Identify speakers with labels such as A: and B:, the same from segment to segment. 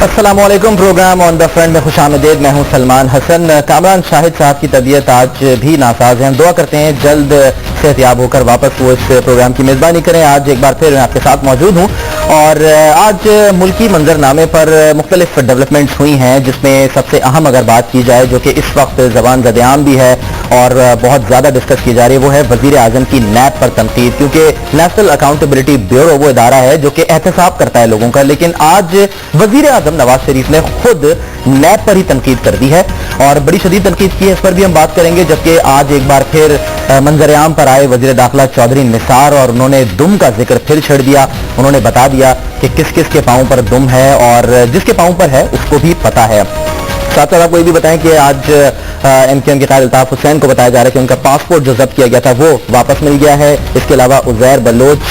A: अस्सलामुअलैकुम। Programme on the front में खुशामदीद। मैं हूं सलमान हसन। कामरान शाहिद साहब की तबीयत आज भी नासाज है। हम दुआ करते हैं जल्द सेहतयाब होकर वापस वो इस प्रोग्राम की मेज़बानी करें। आज एक बार फिर मैं आपके साथ मौजूद हूं और आज मुल्की मंजरनामे पर मुख्तलिफ डेवलपमेंट्स हुई हैं, जिसमें सबसे अहम अगर बात की जाए जो कि इस वक्त ज़बान ज़द-ए-आम भी है और बहुत ज़्यादा डिस्कस की जा रही है, वो है वज़ीर आज़म की नैब पर तनकीद। क्योंकि नेशनल अकाउंटेबिलिटी ब्यूरो वो इदारा है जो कि एहतसाब करता है लोगों का, लेकिन आज वज़ीर आज़म नवाज शरीफ ने खुद नैब पर ही तनकीद कर दी है और बड़ी शदीद तनकीद की है। इस पर भी हम बात करेंगे। जबकि आज एक बार फिर मंजर-ए-आम पर आए वज़ीर दाखिला चौधरी निसार और उन्होंने दुम का जिक्र फिर छेड़ दिया। उन्होंने बता दिया कि किस किस के पाँव पर दुम है और जिसके पाँव पर है उसको भी पता है। साथ साथ आपको ये भी बताएं कि आज एमक्यूएम के कायद अल्ताफ हुसैन को बताया जा रहा है कि उनका पासपोर्ट जो जब्त किया गया था वो वापस मिल गया है। इसके अलावा उज़ैर बलोच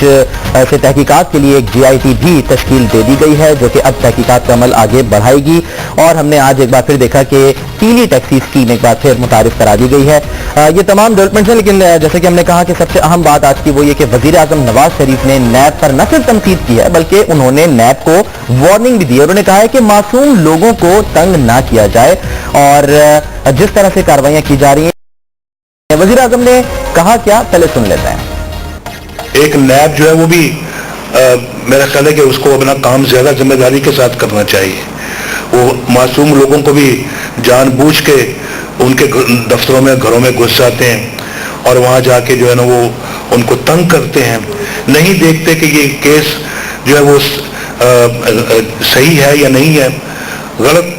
A: से तहकीकात के लिए एक GIT भी तश्कील दे दी गई है, जो कि अब तहकीकात का अमल आगे बढ़ाएगी। और हमने आज एक बार फिर देखा कि पीली टैक्सी स्कीम एक बार फिर मुतारिफ करा दी गई है। ये तमाम डेवलपमेंट्स हैं, लेकिन जैसे कि हमने कहा कि सबसे अहम बात आज की वो ये कि वज़ीर आज़म नवाज शरीफ ने नैब पर न सिर्फ तनकीद की है बल्कि उन्होंने नैब को वार्निंग भी दी है। उन्होंने कहा है कि मासूम लोगों को तंग ना किया जाए और जिस तरह से कार्रवाइयां की जा रही हैं। वज़ीर आज़म ने कहा क्या, पहले सुन लेते हैं।
B: एक नैब जो है वो भी मेरा ख्याल है कि उसको अपना काम ज्यादा जिम्मेदारी के साथ करना चाहिए। वो मासूम लोगों को भी जानबूझ के उनके दफ्तरों में घरों में घुस जाते हैं और वहां जाके जो है ना वो उनको तंग करते हैं। नहीं देखते कि ये केस जो है वो सही है या नहीं है। गलत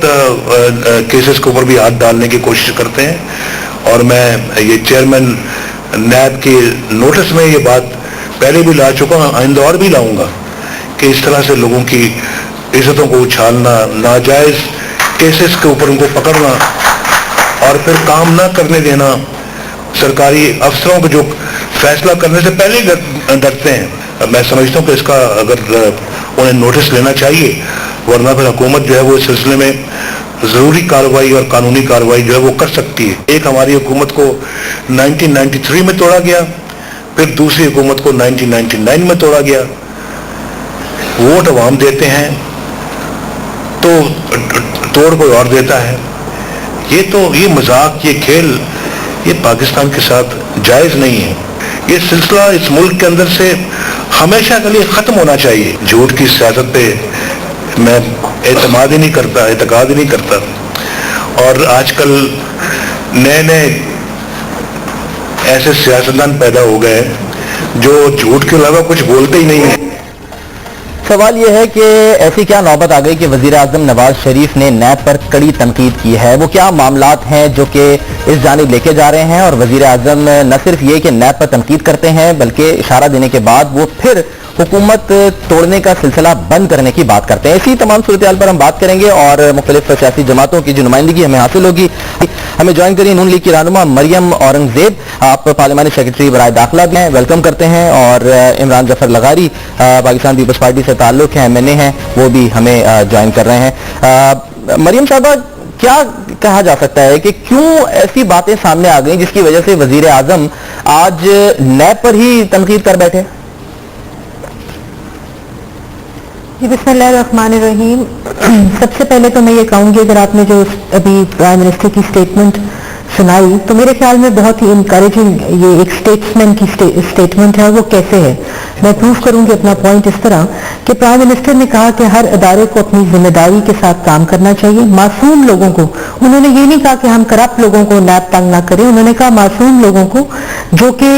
B: केसेस के ऊपर भी हाथ डालने की कोशिश करते हैं। और मैं ये चेयरमैन नैब के नोटिस में ये बात पहले भी ला चुका हूं, आइंदा और भी लाऊंगा कि इस तरह से लोगों की इज्जतों को उछालना, नाजायज केसेस के ऊपर उनको पकड़ना और फिर काम ना करने देना। सरकारी अफसरों को जो फैसला करने से पहले ही डरते हैं। मैं समझता हूँ कि इसका अगर उन्हें नोटिस लेना चाहिए, वरना फिर हुकूमत जो है वो इस सिलसिले में जरूरी कार्रवाई और कानूनी कार्रवाई जो है वो कर सकती है। एक हमारी हुकूमत को 1993 में तोड़ा गया, फिर दूसरी हुकूमत को 1999 में तोड़ा गया। वोट अवाम देते हैं तो तोड़ कोई और देता है। ये मजाक, ये खेल, ये पाकिस्तान के साथ जायज नहीं है। ये सिलसिला इस मुल्क के अंदर से हमेशा के लिए खत्म होना चाहिए। झूठ की सियासत पे मैं एतकाद ही नहीं करता। और आजकल नए नए ऐसे सियासतदान पैदा हो गए जो झूठ के अलावा कुछ बोलते ही नहीं है।
A: सवाल यह है कि ऐसी क्या नौबत आ गई कि वज़ीर आज़म नवाज शरीफ ने नैब पर कड़ी तनकीद की है। वो क्या मामलात हैं जो कि इस जानिब लेके जा रहे हैं और वज़ीर आज़म न सिर्फ ये कि नैब पर तनकीद करते हैं बल्कि इशारा देने के बाद वो फिर हुकूमत तोड़ने का सिलसिला बंद करने की बात करते हैं। इसी तमाम सूरत हाल पर हम बात करेंगे और मुख्तलिफ सियासी जमातों की जो नुमाइंदगी हमें हासिल होगी। हमें ज्वाइन करिए नून लीग की रहनुमा मरियम औरंगजेब, आप पार्लिमानी सेक्रेटरी बराए दाखिला भी हैं, वेलकम करते हैं। और इमरान जफर लगारी पाकिस्तान पीपल्स पार्टी से ताल्लुक है, MNA हैं, वो भी हमें ज्वाइन कर रहे हैं। मरियम साहबा, क्या कहा जा सकता है कि क्यों ऐसी बातें सामने आ गई जिसकी वजह से वज़ीर आज़म आज नैब पर ही तनकीद कर बैठे?
C: बिस्मिल्लाहिर्रहमानिर्रहीम। सबसे पहले तो मैं ये कहूँगी, अगर आपने जो अभी प्राइम मिनिस्टर की स्टेटमेंट सुनाई तो मेरे ख्याल में बहुत ही इनकरेजिंग ये एक स्टेट्समैन की स्टेटमेंट है। वो कैसे है, मैं प्रूव करूंगी अपना पॉइंट इस तरह कि प्राइम मिनिस्टर ने कहा कि हर अदारे को अपनी जिम्मेदारी के साथ काम करना चाहिए। मासूम लोगों को, उन्होंने ये नहीं कहा कि हम करप्ट लोगों को नैब तंग ना करें, उन्होंने कहा मासूम लोगों को जो कि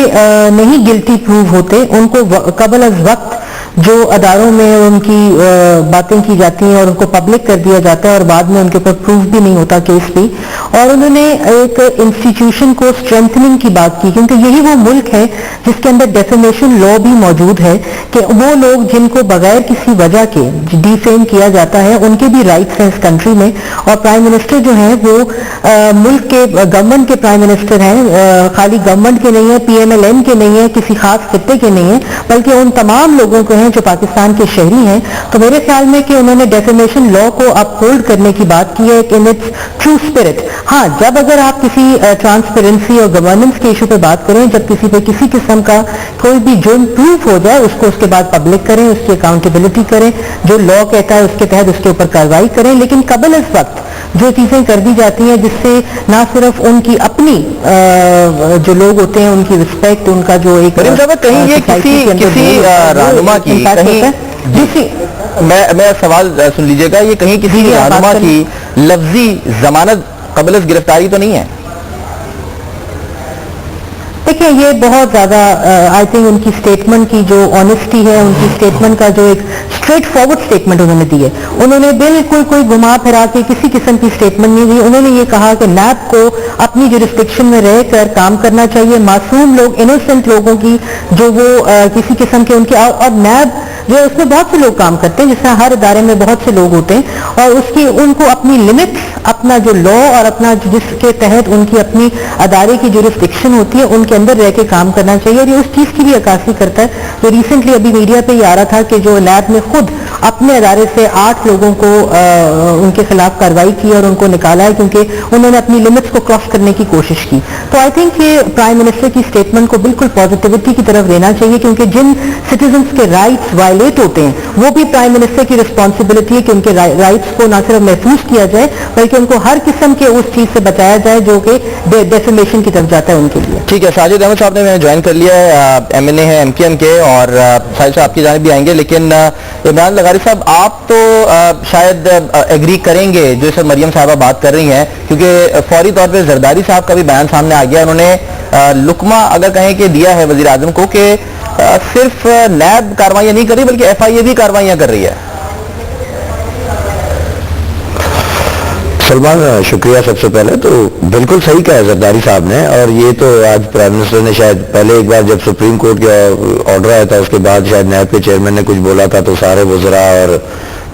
C: नहीं गिल्टी प्रूव होते, उनको कबल अज वक्त जो अदारों में उनकी बातें की जाती हैं और उनको पब्लिक कर दिया जाता है और बाद में उनके ऊपर प्रूफ भी नहीं होता केस भी। और उन्होंने एक इंस्टीट्यूशन को स्ट्रेंथनिंग की बात की, क्योंकि यही वो मुल्क है जिसके अंदर डेफेमेशन लॉ भी मौजूद है कि वो लोग जिनको बगैर किसी वजह के डिफेम किया जाता है उनके भी राइट्स हैं इस कंट्री में। और प्राइम मिनिस्टर जो है वो मुल्क के गवर्नमेंट के प्राइम मिनिस्टर हैं, खाली गवर्नमेंट के नहीं है, PMLN के नहीं है, किसी खास खित्ते के नहीं है, बल्कि उन तमाम लोगों को हैं जो पाकिस्तान के शहरी हैं, तो मेरे ख्याल में कि उन्होंने डेफेमेशन लॉ को अपहोल्ड करने की बात की है इन इट्स ट्रू स्पिरिट। हाँ, जब अगर आप किसी ट्रांसपेरेंसी और गवर्नेंस के इशू पे बात करें, जब किसी पे किसी किस्म का कोई भी जुर्म प्रूफ हो जाए, उसको उसके बाद पब्लिक करें, उसकी अकाउंटेबिलिटी करें, जो लॉ कहता है उसके तहत उसके ऊपर कार्रवाई करें। लेकिन कबल इस वक्त जो चीज़ें कर दी जाती हैं जिससे ना सिर्फ उनकी अपनी जो लोग होते हैं उनकी रिस्पेक्ट, उनका जो एक
A: कहीं ये किसी रहनुमा की कहीं मैं सवाल सुन लीजिएगा, ये कहीं किसी रहनुमा की लफ्जी जमानत कबल गिरफ्तारी तो नहीं है?
C: देखिए, ये बहुत ज़्यादा आई थिंक उनकी स्टेटमेंट की जो ऑनेस्टी है, उनकी स्टेटमेंट का जो एक स्ट्रेट फॉरवर्ड स्टेटमेंट उन्होंने दी है, उन्होंने बिल्कुल कोई घुमा फिरा के किसी किस्म की स्टेटमेंट नहीं दी। उन्होंने ये कहा कि नैब को अपनी जुरिस्डिक्शन में रहकर काम करना चाहिए, मासूम लोग, इनोसेंट लोगों की जो वो किसी किस्म के उनके, और नैब जो है उसमें बहुत से लोग काम करते हैं, जिस तरह हर इदारे में बहुत से लोग होते हैं, और उसकी उनको अपनी लिमिट्स, अपना जो लॉ और अपना जिसके तहत उनकी अपनी अदारे की जुरिस्डिक्शन होती है उनके अंदर रह के काम करना चाहिए। और ये उस चीज़ की भी अक्कासी करता है जो रिसेंटली अभी मीडिया पे ये आ रहा था कि जो नैब ने खुद अपने अदारे से 8 लोगों को उनके खिलाफ कार्रवाई की और उनको निकाला है क्योंकि उन्होंने अपनी लिमिट्स को क्रॉस करने की कोशिश की। तो आई थिंक ये प्राइम मिनिस्टर की स्टेटमेंट को बिल्कुल पॉजिटिविटी की तरफ लेना चाहिए, क्योंकि जिन सिटीजन्स के राइट्स वायलेट होते हैं वो भी प्राइम मिनिस्टर की रिस्पॉन्सिबिलिटी है कि उनके राइट्स को न सिर्फ महफूज किया जाए बल्कि उनको हर किस्म के उस चीज़ से बचाया जाए जो कि डेफेमेशन की तरफ जाता है उनके लिए।
A: ठीक है, साजिद अहमद साहब ने ज्वाइन कर लिया है, MNA है MKM के, और साजिद साहब आपकी जानिब भी आएंगे, लेकिन इमरान लगारी साहब, आप तो शायद एग्री करेंगे जो इस मरियम साहबा बात कर रही हैं, क्योंकि फौरी तौर पे जरदारी साहब का भी बयान सामने आ गया। उन्होंने लुकमा अगर कहें कि दिया है वजीर आजम को कि सिर्फ नैब कार्रवाइयां नहीं कर रही बल्कि FIA भी कार्रवाइयां कर रही है।
D: सलमान, शुक्रिया। सबसे पहले तो बिल्कुल सही कहा जरदारी साहब ने, और ये तो आज प्राइम मिनिस्टर ने शायद पहले एक बार जब सुप्रीम कोर्ट का ऑर्डर आया था उसके बाद शायद नैब के चेयरमैन ने कुछ बोला था तो सारे वज़रा और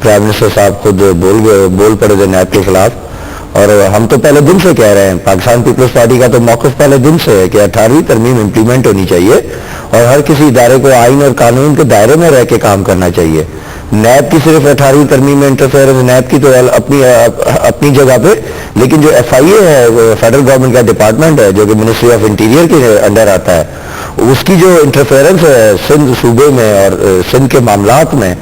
D: प्राइम मिनिस्टर साहब खुद बोल पड़े थे नैब के खिलाफ। और हम तो पहले दिन से कह रहे हैं, पाकिस्तान पीपल्स पार्टी का तो मौक़िफ़ पहले दिन से है कि 18वीं तरमीम इम्प्लीमेंट होनी चाहिए और हर किसी इदारे को आइन और कानून के दायरे में रह के काम करना चाहिए। नैब की सिर्फ 18वीं तरमीम में इंटरफेरेंस, नैब की तो अपनी जगह पे, लेकिन जो FIA है फेडरल गवर्नमेंट का डिपार्टमेंट है जो कि मिनिस्ट्री ऑफ इंटीरियर के अंडर आता है, उसकी जो इंटरफेरेंस है सिंध सूबे में और सिंध के मामलात में,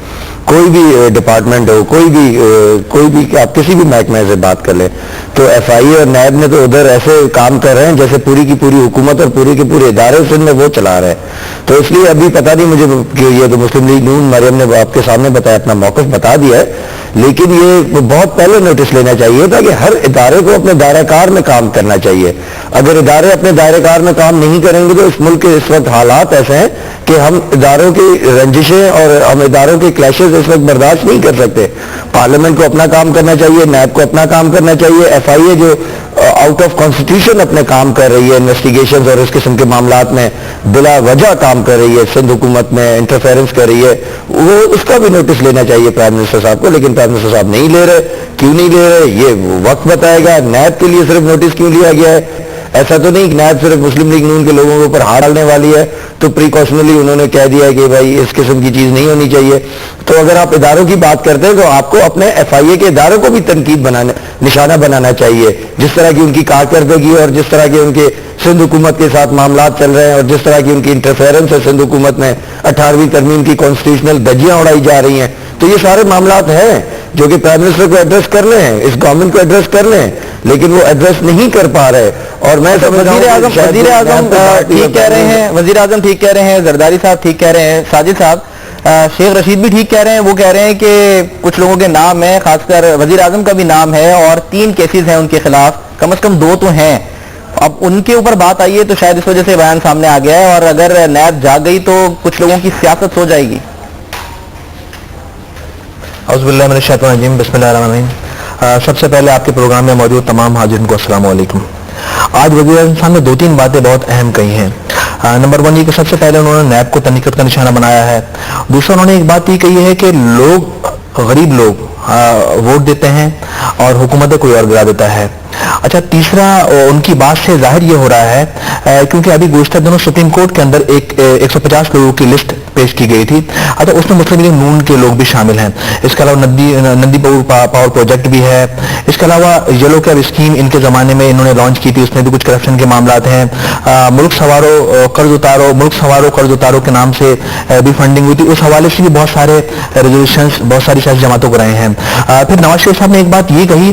D: कोई भी डिपार्टमेंट हो, कोई भी आप किसी भी महकमे से बात कर लें, तो FIA और नैब ने तो उधर ऐसे काम कर रहे हैं जैसे पूरी की पूरी हुकूमत और पूरे के पूरे इदारे सिंध में वो चला रहे हैं। तो इसलिए अभी पता नहीं मुझे कि ये तो मुस्लिम लीग नून मरियम ने आपके सामने बताया, अपना मौक़िफ़ बता दिया है, लेकिन ये बहुत पहले नोटिस लेना चाहिए था कि हर इदारे को अपने दायराकार में काम करना चाहिए। अगर इदारे अपने दायराकार में काम नहीं करेंगे तो इस मुल्क के इस वक्त हालात ऐसे हैं कि हम इदारों की रंजिशें और हम इदारों के क्लैशेस इस वक्त बर्दाश्त नहीं कर सकते। पार्लियामेंट को अपना काम करना चाहिए, नैब को अपना काम करना चाहिए, FIA जो आउट ऑफ कॉन्स्टिट्यूशन अपने काम कर रही है इन्वेस्टिगेशन और इस किस्म के मामलात में बिला वजह काम कर रही है, सिंध हुकूमत में इंटरफेरेंस कर रही है, वो उसका भी नोटिस लेना चाहिए प्राइम मिनिस्टर साहब को। लेकिन प्राइम मिनिस्टर साहब नहीं ले रहे। क्यों नहीं ले रहे ये वक्त बताएगा। नैब के लिए सिर्फ नोटिस क्यों लिया गया है? ऐसा तो नहीं कि नैब सिर्फ मुस्लिम लीग नून के लोगों के ऊपर हाथ डालने वाली है तो प्रिकॉशनली उन्होंने कह दिया कि भाई इस किस्म की चीज़ नहीं होनी चाहिए। तो अगर आप इदारों की बात करते हैं तो आपको अपने FIA के इदारों को भी तनकीद निशाना बनाना चाहिए, जिस तरह की उनकी कारकर्दगी और जिस तरह के उनके सिंध हुकूमत के साथ मामलात चल रहे हैं और जिस तरह की उनकी इंटरफेरेंस है सिंध हुकूमत में, 18वीं तरमीम की कॉन्स्टिट्यूशनल धज्जियां उड़ाई जा रही हैं। तो ये सारे मामलात हैं जो कि प्राइम मिनिस्टर को एड्रेस करने हैं, इस गवर्नमेंट को एड्रेस करने हैं, लेकिन वो एड्रेस नहीं कर पा रहे। और मैं समझ रहा हूं वज़ीर आज़म
A: ठीक कह रहे हैं, वज़ीर आज़म ठीक कह रहे हैं, जरदारी साहब ठीक कह रहे हैं, साजिद साहब, शेख रशीद भी ठीक कह रहे हैं। वो कह रहे हैं कि कुछ लोगों के नाम है, खासकर वज़ीर आज़म का भी नाम है और 3 केसेस हैं उनके खिलाफ, कम से कम 2 तो हैं। अब उनके ऊपर बात आई है तो शायद इस वजह से बयान सामने आ गया है, और अगर नैब जाग गई तो कुछ लोगों की सियासत हो जाएगी।
E: औज़ुबिल्लाहि मिनश शैतानिर रजीम, बिस्मिल्लाहिर्रहमानिर्रहीम। सबसे पहले आपके प्रोग्राम में मौजूद तमाम हाज़िरीन को अस्सलाम वालेकुम। आज वज़ीर आज़म साहब ने 2-3 बातें बहुत अहम कही हैं। नंबर 1 ये कि सबसे पहले उन्होंने नैब को तनकीद का निशाना बनाया है। दूसरा उन्होंने एक बात ये कही है कि गरीब लोग वोट देते हैं और हुकूमतें कोई और गिरा देता है। اچھا تیسرا ان کی بات سے ظاہر یہ ہو رہا ہے کیونکہ ابھی گزشتہ دنوں سپریم کورٹ کے اندر ایک 150 لوگوں کی لسٹ پیش کی گئی تھی. اچھا اس میں مسلم لیگ نون کے لوگ بھی شامل ہیں. اس کے علاوہ نندی پاور پروجیکٹ بھی ہے. اس کے علاوہ یلو کیب اسکیم ان کے زمانے میں انہوں نے لانچ کی تھی, اس میں بھی کچھ کرپشن کے معاملات ہیں. ملک سوارو قرض اتارو کے نام سے بھی فنڈنگ ہوئی تھی. اس حوالے سے بھی بہت سارے ریزولوشنز بہت ساری سیاسی جماعتوں کو رہے ہیں. پھر نواز شریف صاحب نے ایک بات یہ کہی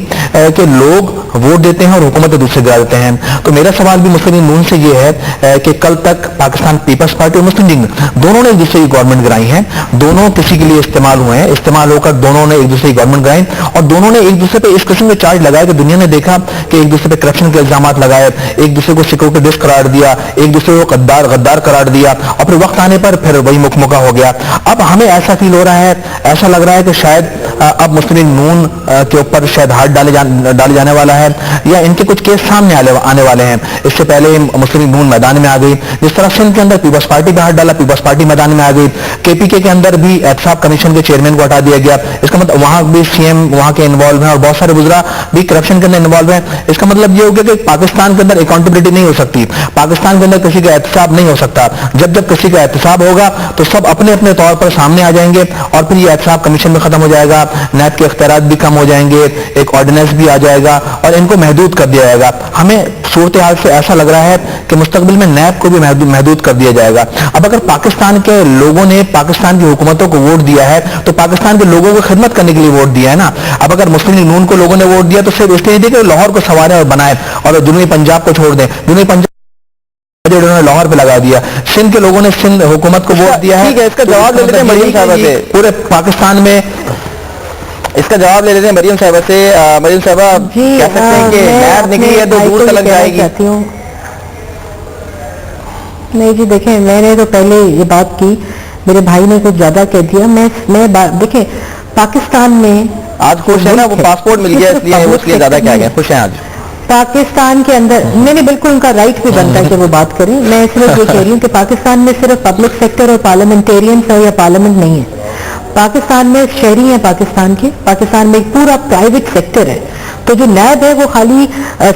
E: کہ لوگ ووٹ دیتے ہیں اور حکومت دوسرے گرا دیتے ہیں. تو میرا سوال بھی مسلم لیگ نون سے یہ ہے کہ کل تک پاکستان پیپلز پارٹی اور مسلم لیگ دونوں نے ایک دوسرے کی گورنمنٹ گرائی ہیں, دونوں کسی کے لیے استعمال ہوئے ہیں, استعمال ہو کر دونوں نے ایک دوسرے کی گورنمنٹ گرائی اور دونوں نے ایک دوسرے پہ اس قسم کے چارج لگائے کہ دنیا نے دیکھا کہ ایک دوسرے پہ کرپشن کے الزامات لگائے, ایک دوسرے کو سیکورٹی رسک قرار دیا, ایک دوسرے کو غدار قرار دیا اور پھر وقت آنے پر پھر وہی مکمکا ہو گیا. اب ہمیں ایسا فیل ہو رہا ہے, ایسا لگ رہا ہے کہ شاید اب مسلم لیگ نون کے اوپر شاید ہاتھ ڈالے جانے والا ہے یا ان کے کچھ کیس سامنے آنے والے ہیں. اس سے پہلے مسلم لیگ نون میدان میں آ گئی, جس طرح سندھ کے اندر پیپلز پارٹی پہ ہاتھ ڈالا, پیپلز پارٹی میدان میں آ گئی. KPK کے اندر بھی احتساب کمیشن کے چیئرمین کو ہٹا دیا گیا. اس کا مطلب وہاں بھی CM وہاں کے انوالو ہیں اور بہت سارے وزراء بھی کرپشن کے اندر انوالو ہیں. اس کا مطلب یہ ہو گیا کہ پاکستان کے اندر اکاؤنٹیبلٹی نہیں ہو سکتی, پاکستان کے اندر کسی کا احتساب نہیں ہو سکتا. جب کسی کا احتساب ہوگا تو سب اپنے اپنے طور پر سامنے آ جائیں گے اور پھر یہ احتساب کمیشن میں ختم ہو جائے گا, نیب کے اختیارات بھی کم ہو جائیں گے, ایک آرڈیننس بھی آ جائے گا اور ان کو محدود کر دیا جائے گا. ہمیں صورتحال سے ایسا لگ رہا ہے کہ مستقبل میں نیب کو بھی محدود کر دیا جائے گا. اب اگر پاکستان کے لوگوں نے پاکستان کی حکومتوں کو ووٹ دیا ہے تو پاکستان کے لوگوں کو خدمت کرنے کے لیے ووٹ دیا ہے نا. اب اگر مسلم لیگ نون کو لوگوں نے ووٹ دیا تو صرف اس لیے دیا کہ لاہور کو سنواریں اور بنائیں اور جنوبی پنجاب کو چھوڑ دیں. جنوبی پنجاب انہوں نے لاہور پہ لگا دیا. سندھ کے لوگوں نے سندھ حکومت کو ووٹ دیا ہے.
A: ٹھیک ہے, اس کا جواب لے لیتے ہیں مریم صاحبہ سے.
E: پورے پاکستان میں
A: اس کا جواب لے لیتے ہیں مریم صاحبہ سے. مریم صاحبہ کہہ سکتے ہیں کہ نیب نکلی ہے تو دور تلک جائے گی.
C: نہیں جی دیکھیں, میں نے تو پہلے یہ بات کی, میرے بھائی نے کچھ زیادہ کہہ دیا. میں دیکھیں پاکستان میں
A: آج خوش ہے نا, وہ پاسپورٹ مل گیا اس لیے زیادہ کیا گیا, خوش ہیں آج
C: پاکستان کے اندر. نہیں بالکل ان کا رائٹ بھی بنتا ہے کہ وہ بات کریں. میں صرف یہ کہہ رہی ہوں کہ پاکستان میں صرف پبلک سیکٹر اور پارلیمنٹیرینس ہے یا پارلیمنٹ نہیں ہے. پاکستان میں شہری ہیں, پاکستان میں ایک پورا پرائیویٹ سیکٹر ہے. تو جو نیب ہے وہ خالی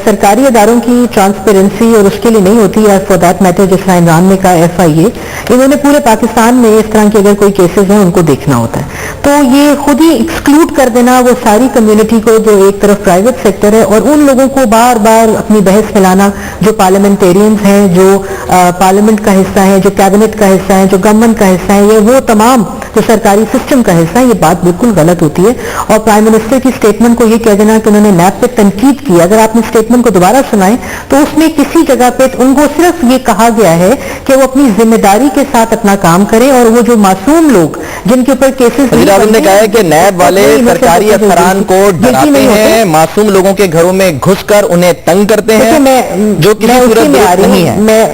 C: سرکاری اداروں کی ٹرانسپیرنسی اور اس کے لیے نہیں ہوتی ہے, فار دیٹ میٹر جس طرح عمران نے کہا FIA, انہوں نے پورے پاکستان میں اس طرح کے اگر کوئی کیسز ہیں ان کو دیکھنا ہوتا ہے. تو یہ خود ہی ایکسکلوڈ کر دینا وہ ساری کمیونٹی کو جو ایک طرف پرائیویٹ سیکٹر ہے اور ان لوگوں کو بار بار اپنی بحث پھیلانا جو پارلیمنٹیرینز ہیں, جو پارلیمنٹ کا حصہ ہیں, جو کیبنٹ کا حصہ ہیں, جو گورنمنٹ کا حصہ ہیں, یہ وہ تمام جو سرکاری سسٹم کا حصہ ہے, یہ بات بالکل غلط ہوتی ہے. اور پرائم منسٹر کی اسٹیٹمنٹ کو یہ کہہ دینا کہ انہوں نے نیب پہ تنقید کی, اگر آپ نے اسٹیٹمنٹ کو دوبارہ سنائیں تو اس میں کسی جگہ پہ ان کو صرف یہ کہا گیا ہے کہ وہ اپنی ذمہ داری کے ساتھ اپنا کام کریں اور وہ جو معصوم لوگ جن کے اوپر کیسز
A: نے کہا ہے کہ نیب والے سرکاری افسران کو ڈراتے ہیں, معصوم لوگوں کے گھروں میں گھس کر انہیں تنگ کرتے ہیں, جو کسی صورت میں نہیں ہے.
C: میں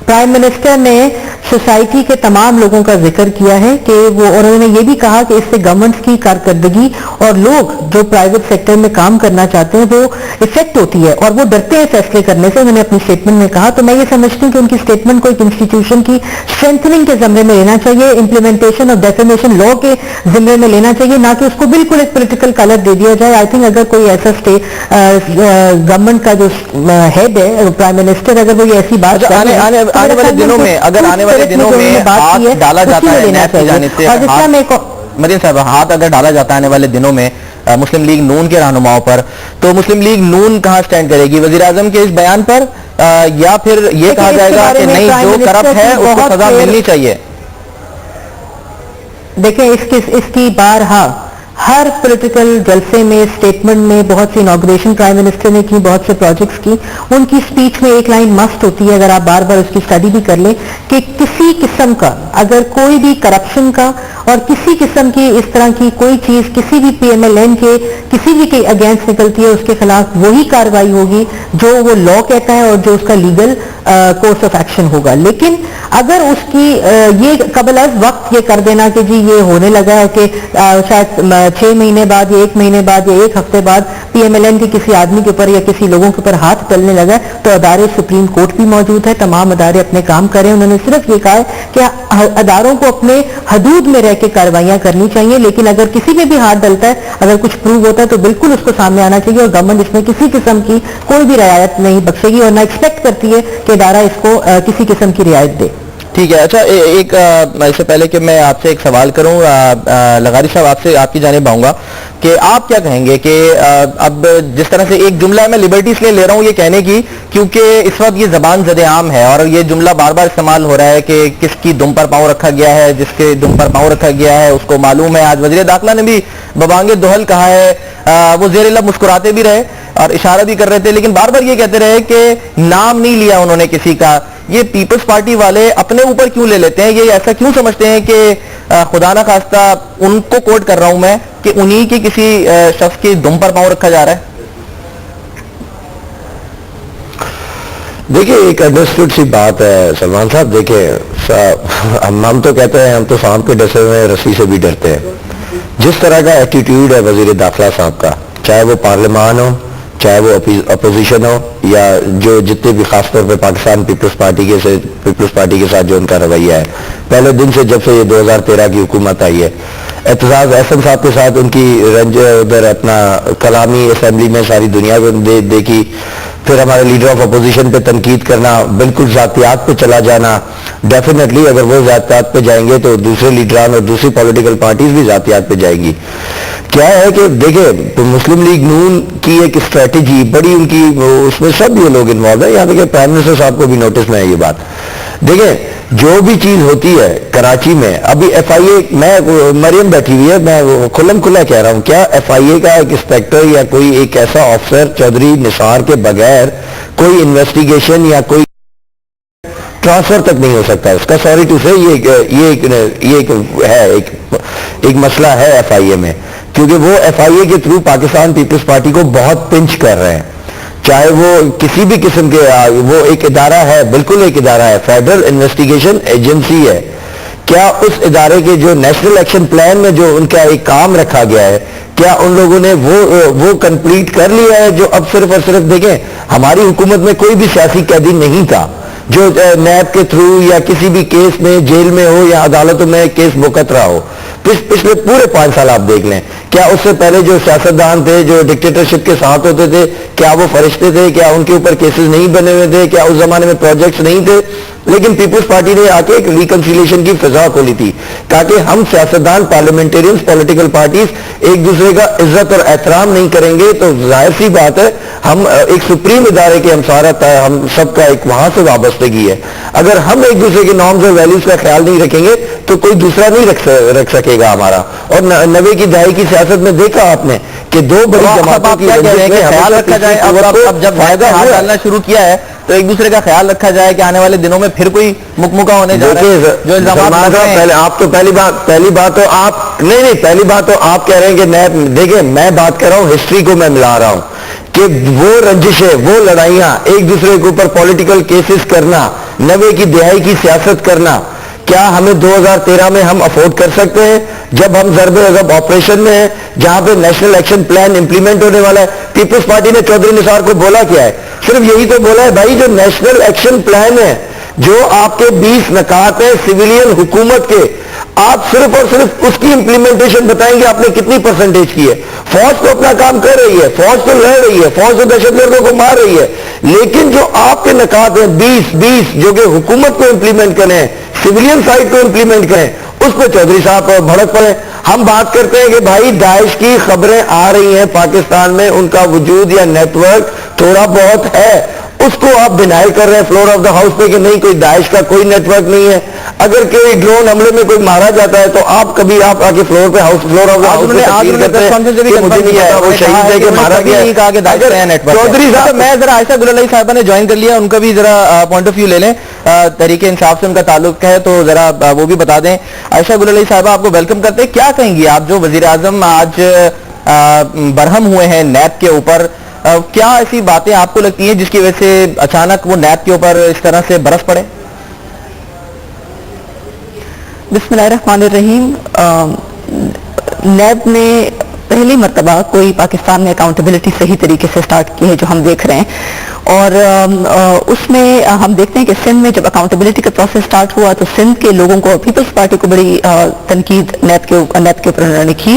C: پرائم منسٹر نے سوسائٹی کے تمام لوگوں کا ذکر کیا ہے کہ وہ, اور انہوں نے یہ بھی کہا کہ اس سے گورنمنٹس کی کارکردگی اور لوگ جو پرائیویٹ سیکٹر میں کام کرنا چاہتے ہیں وہ افیکٹ ہوتی ہے اور وہ ڈرتے ہیں فیصلے کرنے سے, انہوں نے اپنی اسٹیٹمنٹ میں کہا. تو میں یہ سمجھتی ہوں کہ ان کی اسٹیٹمنٹ کو ایک انسٹیٹیوشن کی اسٹرینتھنگ کے زمرے میں لینا چاہیے, امپلیمنٹیشن اور ڈیفینیشن لا کے زمرے میں لینا چاہیے, نہ کہ اس کو بالکل ایک پولیٹیکل کلر دے دیا جائے. آئی تھنک اگر کوئی ایسا گورنمنٹ کا جو ہیڈ ہے پرائم منسٹر, اگر وہ یہ ایسی بات
A: آنے والے دنوں میں اگر آنے والے دنوں میں ہاتھ ڈالا جاتا ہے نیب کی جانب سے, مریم صاحب ہاتھ اگر ڈالا جاتا ہے آنے والے دنوں میں مسلم لیگ نون کے رہنماؤں پر, تو مسلم لیگ نون کہاں سٹینڈ کرے گی, وزیر اعظم کے اس بیان پر یا پھر یہ کہا جائے گا کہ نہیں جو کرپٹ ہے اس کو سزا ملنی چاہیے؟
C: دیکھیں اس کی بارہا ہر پولیٹیکل جلسے میں اسٹیٹمنٹ میں بہت سی انوگریشن پرائم منسٹر نے کی, بہت سے پروجیکٹس کی, ان کی اسپیچ میں ایک لائن مسٹ ہوتی ہے, اگر آپ بار بار اس کی اسٹڈی بھی کر لیں, کہ کسی قسم کا اگر کوئی بھی کرپشن کا اور کسی قسم کی اس طرح کی کوئی چیز کسی بھی PMLN کے کسی بھی کے اگینسٹ نکلتی ہے, اس کے خلاف وہی کارروائی ہوگی جو وہ لا کہتا ہے اور جو اس کا لیگل کورس آف ایکشن ہوگا. لیکن اگر اس کی یہ قبل از وقت یہ کر دینا کہ جی یہ ہونے لگا ہے کہ شاید 6 مہینے بعد یا 1 مہینے بعد یا 1 ہفتے بعد PMLN के किसी आदमी के ऊपर या किसी लोगों के ऊपर हाथ चलने लगा है तो अदारे सुप्रीम कोर्ट भी मौजूद है, तमाम अदारे अपने काम कर रहे हैं। उन्होंने सिर्फ ये कहा है कि अदारों को अपने हदूद में रह के कार्रवाइयां करनी चाहिए, लेकिन अगर किसी में भी हाथ डलता है, अगर कुछ प्रूव होता है तो बिल्कुल उसको सामने आना चाहिए और गवर्नमेंट इसमें किसी किस्म की कोई भी रियायत नहीं बख्शेगी और ना एक्सपेक्ट करती है कि अदारा इसको किसी किस्म की रियायत दे।
A: ठीक है। अच्छा, एक इससे पहले कि मैं आपसे एक सवाल करूं, लगारी साहब आपसे आपकी जानिब आऊंगा कि आप क्या कहेंगे कि अब जिस तरह से एक जुमला मैं लिबर्टी इसलिए ले रहा हूं ये कहने की क्योंकि इस वक्त ये जबान ज़द-ए-आम है और ये जुमला बार बार इस्तेमाल हो रहा है कि किसकी दुम पर पांव रखा गया है, जिसके दुम पर पांव रखा गया है उसको मालूम है। आज वज़ीर दाखिला ने भी बबांगे दोहल कहा है, वो ज़ेर लब मुस्कुराते भी रहे और इशारा भी कर रहे थे, लेकिन बार बार ये कहते रहे कि नाम नहीं लिया उन्होंने किसी का। ये पीपल्स पार्टी वाले अपने ऊपर क्यों ले लेते हैं? ये ऐसा क्यों समझते हैं कि खुदा ना खास्ता, उनको कोट कर रहा हूं मैं, कि उन्हीं की किसी शख्स की दुम पर पांव रखा जा रहा है?
D: देखिए, एक अंडरस्टूड सी बात है सलमान साहब। देखिए, हम तो कहते हैं हम तो सांप के डसे हुए रस्सी से भी डरते हैं। जिस तरह का एटीट्यूड है वजीर दाखिला साहब का, चाहे वो पार्लियामान हो, चाहे वो अपोजिशन हो, या जो जितने भी खासतौर पे पाकिस्तान पीपल्स पार्टी के साथ जो उनका रवैया है पहले दिन से, जब से ये 2013 की हुकूमत आई है, एतजाज अहसन साहब के साथ उनकी रंज उधर अपना कलामी असेंबली में सारी दुनिया को देखी, फिर हमारे लीडर ऑफ अपोजिशन पे तनकीद करना, बिल्कुल जातियात पे चला जाना। डेफिनेटली अगर वो जातियात पे जाएंगे तो दूसरे लीडरान और दूसरी पॉलिटिकल पार्टीज भी जातियात पे जाएंगी। क्या है कि देखिए, तो मुस्लिम लीग नून की एक स्ट्रेटेजी बड़ी उनकी, उसमें सब ये लोग इन्वॉल्व है। यहाँ पे प्राइम मिनिस्टर साहब को भी नोटिस में है ये बात। देखिए, जो भी चीज होती है कराची में, अभी FIA, मैं मरियम बैठी हुई है, मैं खुल्लम खुला कह रहा हूं, क्या FIA का एक इंस्पेक्टर या कोई एक ऐसा ऑफिसर चौधरी निसार के बगैर कोई इन्वेस्टिगेशन या कोई ट्रांसफर तक नहीं हो सकता उसका? सॉरी टू से एक मसला है FIA में, क्योंकि वो FIA के थ्रू पाकिस्तान पीपल्स पार्टी को बहुत पिंच कर रहे हैं। चाहे वो किसी भी किस्म के, वो एक इदारा है, बिल्कुल एक इदारा है, फेडरल इन्वेस्टिगेशन एजेंसी है। क्या उस इदारे के जो नेशनल एक्शन प्लान में जो उनका एक काम रखा गया है, क्या उन लोगों ने वो कंप्लीट कर लिया है? जो अब सिर्फ और सिर्फ देखें, हमारी हुकूमत में कोई भी सियासी कैदी नहीं था जो नैब के थ्रू या किसी भी केस में जेल में हो या अदालतों में केस मुकत रहा हो। पिछले पूरे 5 साल आप देख लें, क्या उससे पहले जो सियासतदान थे जो डिक्टेटरशिप के साथ होते थे, क्या वो फरिश्ते थे? क्या उनके ऊपर केसेस नहीं बने हुए थे? क्या उस जमाने में प्रोजेक्ट्स नहीं थे? लेकिन पीपल्स पार्टी ने आके एक रिकंसिलिएशन की फिजा खोली थी ताकि हम सियासतदान, पार्लियामेंटेरियंस, पॉलिटिकल पार्टीज एक दूसरे का इज्जत और एहतराम नहीं करेंगे तो जाहिर सी बात है हम एक सुप्रीम इदारे के हमसारत है, हम सबका एक वहां से वाबस्तगी है। अगर हम एक दूसरे के नॉर्म्स और वैल्यूज का ख्याल नहीं रखेंगे तो कोई दूसरा नहीं रख सकेगा हमारा। और 90 की दहाई की सियासत में देखा आपने कि दो बड़ी जमातों की
A: ख्याल रखा जाए। अब जब फायदा हाथ डालना शुरू किया है तो एक दूसरे का ख्याल रखा जाए कि आने वाले दिनों में फिर कोई मुकमुका होने जा रहा है। जो इल्जाम
D: पहले आप तो पहली बात तो आप नहीं पहली बात तो आप कह रहे हैं कि देखिए, मैं बात कर रहा हूं, हिस्ट्री को मैं मिला रहा हूं कि वो रंजिशें, वो लड़ाइयां, एक दूसरे के ऊपर पॉलिटिकल केसेस करना, 90 की दहाई की सियासत करना, क्या हमें 2013 में हम अफोर्ड कर सकते हैं? जब हम ज़रब ऑपरेशन में हैं, जहां पे नेशनल एक्शन प्लान इंप्लीमेंट होने वाला है। पीपल्स पार्टी ने चौधरी निसार को बोला क्या है? सिर्फ यही तो बोला है, भाई जो नेशनल एक्शन प्लान है, जो आपके 20 नकात है सिविलियन हुकूमत के, आप सिर्फ और सिर्फ उसकी इंप्लीमेंटेशन बताएंगे आपने कितनी परसेंटेज की है। फौज तो अपना काम कर रही है, फौज तो लड़ रही है, फौज तो दहशतगर्दों को मार रही है, लेकिन जो आपके नकात हैं 20 जो कि हुकूमत को इंप्लीमेंट करें, सिविलियन साइड को इंप्लीमेंट करें, उस पर चौधरी साहब भड़क पड़े। हम बात करते हैं कि भाई दाइश की खबरें आ रही हैं पाकिस्तान में, उनका वजूद या नेटवर्क थोड़ा बहुत है, उसको आप डिनाई कर रहे हैं फ्लोर ऑफ द हाउस पे कि नहीं, कोई दाइश का कोई नेटवर्क नहीं है। अगर कोई ड्रोन हमले में कोई मारा जाता है तो आप कभी आप आके फ्लोर ऑफ द हाउस पे मारा गया। चौधरी साहब, मैं जरा आयशा गुल अली साहबा ने ज्वाइन कर लिया, उनका भी जरा पॉइंट ऑफ व्यू ले लें, तहरीक इंसाफ से उनका ताल्लुक है तो जरा वो भी बता दें। आयशा गुल अली साहबा, आपको वेलकम करते हैं। क्या कहेंगी आप, जो वजीर आजम आज बरहम हुए हैं नैब के ऊपर, क्या ऐसी बातें आपको लगती हैं जिसकी वजह से अचानक वो नैब के ऊपर इस तरह से बरस पड़े?
C: बिस्मिल्लाहिर्रहमानिर्रहीम। नैब में पहली मर्तबा कोई पाकिस्तान में अकाउंटेबिलिटी सही तरीके से स्टार्ट की है जो हम देख रहे हैं और उसमें हम देखते हैं कि सिंध में जब अकाउंटेबिलिटी का प्रोसेस स्टार्ट हुआ तो सिंध के लोगों को पीपल्स पार्टी को बड़ी तनकीद नेप के ऊपर उन्होंने की।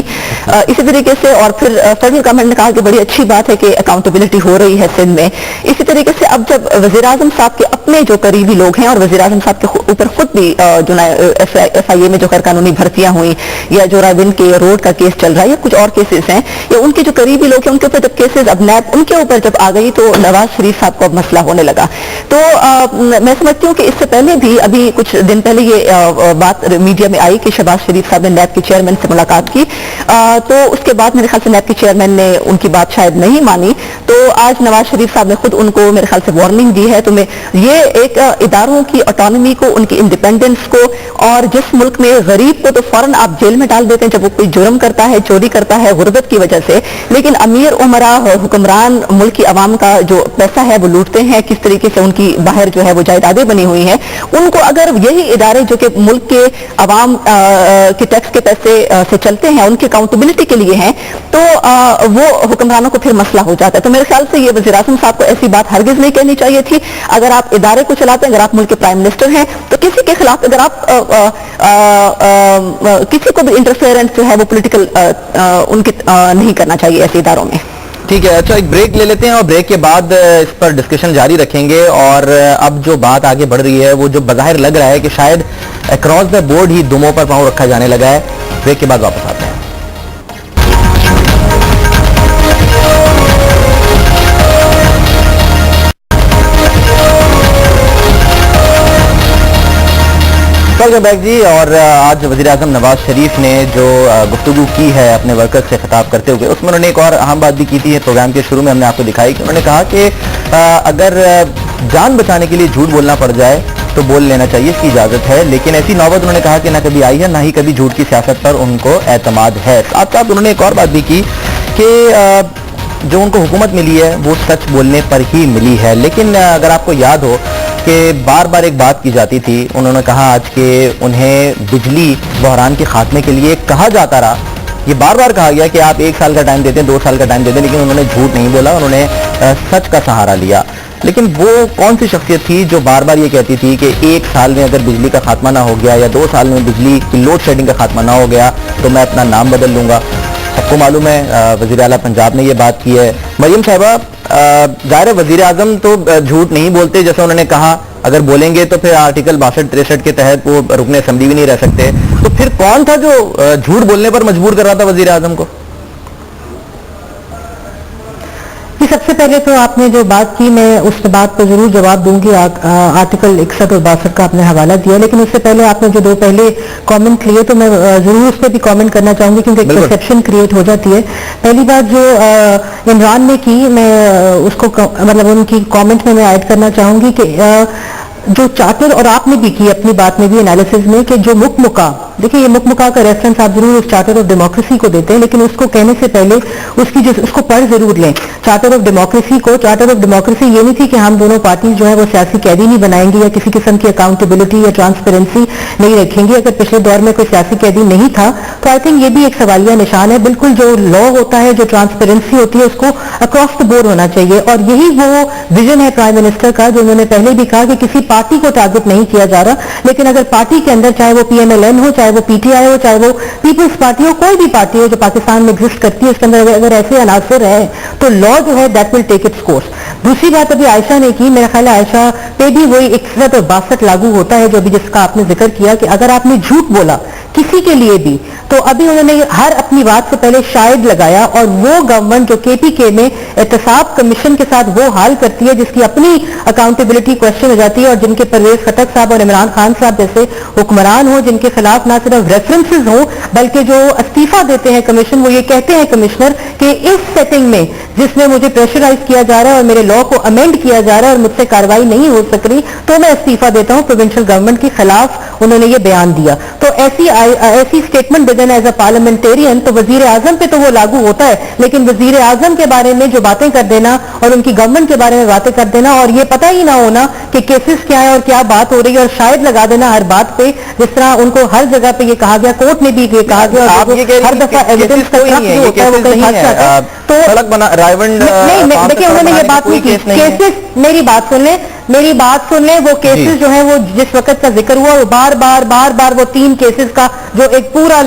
C: इसी तरीके से और फिर फेडरल गवर्नमेंट ने कहा कि बड़ी अच्छी बात है कि अकाउंटेबिलिटी हो रही है सिंध में। इसी तरीके से अब जब वज़ीर आज़म साहब के अपने जो करीबी लोग हैं और वज़ीर आज़म साहब के ऊपर खुद भी जो FIA में जो गैर कानूनी भर्तियां हुई या जो रायविंद के रोड का केस चल रहा है या कुछ और केसेस हैं या उनके जो करीबी लोग हैं उनके ऊपर जब केसेस अब नैब उनके ऊपर जब आ गई तो नवाज शरीफ साहब को अब मसला होने लगा। तो मैं समझती हूँ कि इससे पहले भी अभी कुछ दिन पहले ये बात मीडिया में आई कि शहबाज शरीफ साहब ने नैब के चेयरमैन से मुलाकात की, तो उसके बाद मेरे ख्याल से नैब के चेयरमैन ने उनकी बात शायद नहीं मानी, तो आज नवाज शरीफ साहब ने खुद उनको मेरे ख्याल से वार्निंग दी है। तो मैं ये एक इदारों की ऑटोनॉमी को, उनकी इंडिपेंडेंस को, और जिस मुल्क में गरीब को तो फौरन आप जेल में डाल देते हैं जब वो कोई जुर्म करता है, चोरी करता है गुर्बत की वजह से, लेकिन अमीर उमरा हुक्मरान मुल्क की आवाम का जो पैसा है वो लूटते हैं, किस तरीके से उनकी बाहर जो है वो जायदादें बनी हुई हैं, उनको अगर यही इदारे जो कि मुल्क के आवाम के टैक्स के पैसे से चलते हैं उनकी अकाउंटेबिलिटी के लिए हैं, तो वो हुक्मरानों को फिर मसला हो जाता है। तो मेरे ख्याल से ये वज़ीर आज़म साहब को ऐसी बात हरगिज नहीं कहनी चाहिए थी। अगर आप इदारे को चलाते हैं, अगर आप मुल्क के प्राइम मिनिस्टर हैं, तो किसी के खिलाफ अगर आप किसी को भी इंटरफेरेंस जो है वो पॉलिटिकल उनके नहीं करना चाहिए ऐसे इदारों में।
A: ठीक है, अच्छा एक ब्रेक ले लेते हैं और ब्रेक के बाद इस पर डिस्कशन जारी रखेंगे। और अब जो बात आगे बढ़ रही है वो जो बज़ाहिर लग रहा है कि शायद अक्रॉस द बोर्ड ही दुमों पर पांव रखा जाने लगा है। ब्रेक के बाद वापस आते हैं। वेलकम बैक जी। और आज वज़ीर आज़म नवाज शरीफ ने जो गुफ्तगू की है अपने वर्कर्स से खिताब करते हुए, उसमें उन्होंने एक और अहम बात भी की थी। प्रोग्राम के शुरू में हमने आपको दिखाई कि उन्होंने कहा कि अगर जान बचाने के लिए झूठ बोलना पड़ जाए तो बोल लेना चाहिए, इसकी इजाज़त है, लेकिन ऐसी नौबत उन्होंने कहा कि ना कभी आई है ना ही कभी झूठ की सियासत पर उनको एतमाद है। साथ साथ उन्होंने एक और बात भी की कि जो उनको हुकूमत मिली है वो सच बोलने पर ही मिली है। लेकिन अगर आपको याद हो कि बार बार एक बात की जाती थी, उन्होंने कहा आज कि उन्हें बिजली बहरान के खात्मे के लिए कहा जाता रहा, ये बार बार कहा गया कि आप 1 साल का टाइम देते हैं, 2 साल का टाइम देते हैं, लेकिन उन्होंने झूठ नहीं बोला, उन्होंने सच का सहारा लिया। लेकिन वो कौन सी शख्सियत थी जो बार बार ये कहती थी कि 1 साल में अगर बिजली का खात्मा ना हो गया या 2 साल में बिजली की लोड शेडिंग का खात्मा ना हो गया तो मैं अपना नाम बदल लूंगा। सबको मालूम है वज़ीर आला पंजाब ने ये बात की है। मरियम साहिबा, ज़ाहिर है वज़ीर आज़म तो झूठ नहीं बोलते, जैसे उन्होंने कहा अगर बोलेंगे तो फिर आर्टिकल 62-63 के तहत वो रुकने असेंबली भी नहीं रह सकते। तो फिर कौन था जो झूठ बोलने पर मजबूर कर रहा था वज़ीर आज़म को?
C: सबसे पहले तो आपने जो बात की, मैं उस बात पर जरूर जवाब दूंगी। आर्टिकल 61 और 62 का आपने हवाला दिया, लेकिन उससे पहले आपने जो 2 पहले कमेंट लिए तो मैं जरूर उस पर भी कमेंट करना चाहूंगी क्योंकि एक परसेप्शन क्रिएट हो जाती है। पहली बात जो इमरान ने की, मैं उसको मतलब उनकी कमेंट में मैं ऐड करना चाहूंगी कि जो चार्टर, और आपने भी की अपनी बात में भी एनालिसिस में, कि जो मुकमुका, देखिए ये मुकमुका का रेफरेंस आप जरूर उस चार्टर ऑफ डेमोक्रेसी को देते हैं, लेकिन उसको कहने से पहले उसकी जो उसको पढ़ जरूर लें चार्टर ऑफ डेमोक्रेसी को। चार्टर ऑफ डेमोक्रेसी ये नहीं थी कि हम दोनों पार्टी जो है वो सियासी कैदी नहीं बनाएंगे या किसी किस्म की अकाउंटेबिलिटी या ट्रांसपेरेंसी नहीं रखेंगी। अगर पिछले दौर में कोई सियासी कैदी नहीं था तो आई थिंक ये भी एक सवालिया निशान है। बिल्कुल जो लॉ होता है, जो ट्रांसपेरेंसी होती है, उसको अक्रॉस द बोर्ड होना चाहिए, और यही वो विजन है प्राइम मिनिस्टर का, जो उन्होंने पहले भी कहा कि किसी पार्टी को टारगेट नहीं किया जा रहा, लेकिन अगर पार्टी के अंदर, चाहे वो PMLN हो, चाहे वो PTI हो, चाहे वो पीपल्स पार्टी हो, कोई भी पार्टी हो जो पाकिस्तान में एग्जिस्ट करती है, उसके अंदर अगर ऐसे अनासर है तो लॉ जो है that will take its course. दूसरी बात अभी आयशा ने की, मेरा ख्याल है आयशा पे भी वही 61 और 62 लागू होता है, जो अभी जिसका आपने जिक्र किया कि अगर आपने झूठ बोला किसी के लिए भी, तो अभी उन्होंने हर अपनी बात से पहले शायद लगाया, और वो गवर्नमेंट जो KPK में एहतसाब कमीशन के साथ वो हाल करती है जिसकी अपनी अकाउंटेबिलिटी क्वेश्चन हो जाती है, और जिनके परवेज खटक साहब और इमरान खान साहब जैसे हुक्मरान हो, जिनके खिलाफ ना सिर्फ रेफरेंसेज हो बल्कि जो इस्तीफा देते हैं कमीशन, वो ये कहते हैं कमिश्नर कि इस सेटिंग में जिसमें मुझे प्रेशराइज किया जा रहा है और मेरे लॉ को अमेंड किया जा रहा है और मुझसे कार्रवाई नहीं हो सक रही, तो मैं इस्तीफा देता हूं। प्रोविंशियल गवर्नमेंट के खिलाफ انہوں نے یہ بیان دیا. تو ایسی اسٹیٹمنٹ دے دینا ایز اے پارلیمنٹیرین تو وزیر اعظم پہ تو وہ لاگو ہوتا ہے, لیکن وزیر اعظم کے بارے میں جو باتیں کر دینا اور ان کی گورنمنٹ کے بارے میں باتیں کر دینا اور یہ پتہ ہی نہ ہونا کہ کیسز کیا ہے اور کیا بات ہو رہی ہے, اور شاید لگا دینا ہر بات پہ, جس طرح ان کو ہر جگہ پہ یہ کہا گیا, کورٹ میں بھی یہ کہا گیا, اور ہر دفعہ ایویڈنس کا ٹرک جو ہوتا ہے وہ کہیں پھنس جاتا ہے. تو نہیں دیکھیں انہوں نے یہ بات نہیں کی. کیسز, میری بات سن لیں, وہ کیسز جو ہیں وہ جس وقت کا ذکر ہوا وہ بار بار وہ 3 کیسز کا جو ایک پورا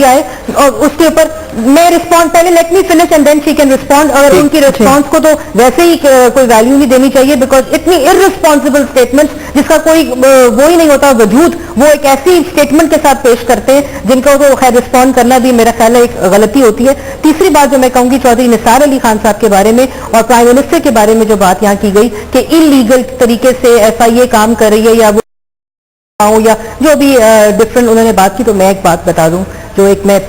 C: آئے, اور اس کے اوپر میں رسپونڈ پہلے let me finish and then she can respond. اور ان کی رسپانس کو تو ویسے ہی کوئی ویلیو نہیں دینی چاہیے, بیکاز اتنی ارسپانسبل اسٹیٹمنٹ جس کا کوئی وہی نہیں ہوتا وجود, وہ ایک ایسی اسٹیٹمنٹ کے ساتھ پیش کرتے ہیں جن کو تو خیر رسپونڈ کرنا بھی میرا خیال ہے ایک غلطی ہوتی ہے. تیسری بات جو میں کہوں گی چودھری نثار علی خان صاحب کے بارے میں اور پرائم منسٹر کے بارے میں جو بات یہاں کی گئی کہ انلیگل طریقے سے FIA کام کر رہی ہے یا وہ یا جو بھی ڈفرنٹ انہوں نے بات کی, تو میں ایک بات بتا دوں جو ایک میں